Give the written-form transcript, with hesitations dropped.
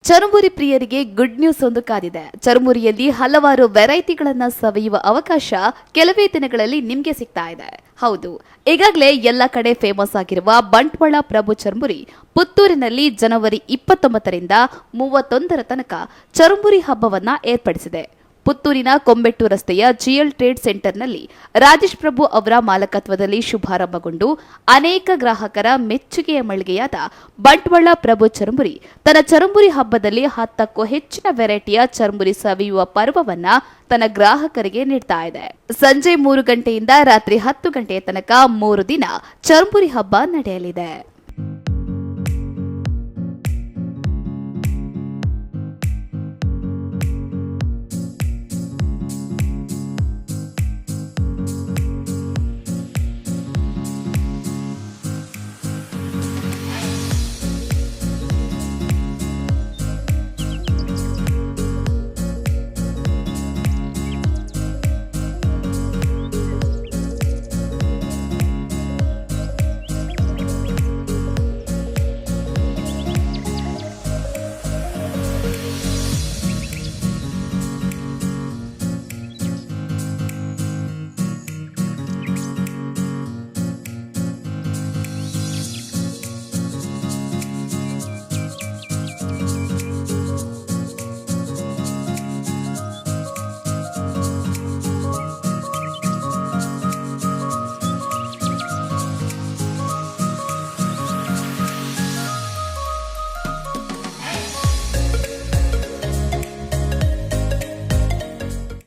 ಚರುಮುರಿ ಪ್ರಿಯರಿಗೆ good news ಒಂದು ಕಾದಿದೆ. ಚರುಮುರಿಯಲ್ಲಿ ಹಲವಾರು ವೆರೈಟಿಗಳನ್ನ ಸವಿಯುವ ಅವಕಾಶ ಕೆಲವೇ ದಿನಗಳಲ್ಲಿ ನಿಮ್ಗೆ ಸಿಗ್ತಾ ಇದೆ. ಹೌದು, ಈಗಾಗಲೇ ಎಲ್ಲ ಕಡೆ ಫೇಮಸ್ ಆಗಿರುವ ಬಂಟ್ವಾಳ ಪ್ರಭು ಚರುಮುರಿ ಪುತ್ತೂರಿನಲ್ಲಿ ಜನವರಿ 29ರಿಂದ 31ರ ತನಕ ಚರುಮುರಿ ಹಬ್ಬವನ್ನ ಏರ್ಪಡಿಸಿದೆ. ಪುತ್ತೂರಿನ ಕೊಂಬೆಟ್ಟು ರಸ್ತೆಯ ಜಿಎಲ್ ಟ್ರೇಡ್ ಸೆಂಟರ್ನಲ್ಲಿ ರಾಜೇಶ್ ಪ್ರಭು ಅವರ ಮಾಲಕತ್ವದಲ್ಲಿ ಶುಭಾರಂಭಗೊಂಡು ಅನೇಕ ಗ್ರಾಹಕರ ಮೆಚ್ಚುಗೆಯ ಮಳಿಗೆಯಾದ ಬಂಟ್ವಾಳ ಪ್ರಭು ಚರುಮುರಿ ತನ್ನ ಚರುಮುರಿ ಹಬ್ಬದಲ್ಲಿ 10ಕ್ಕೂ ಹೆಚ್ಚಿನ ವೆರೈಟಿಯ ಚರುಮುರಿ ಸವಿಯುವ ಪರ್ವವನ್ನ ತನ್ನ ಗ್ರಾಹಕರಿಗೆ ನೀಡ್ತಾ ಇದೆ. ಸಂಜೆ 3 ಗಂಟೆಯಿಂದ ರಾತ್ರಿ 10 ಗಂಟೆಯ ತನಕ 3 ದಿನ ಚರುಮುರಿ ಹಬ್ಬ ನಡೆಯಲಿದೆ.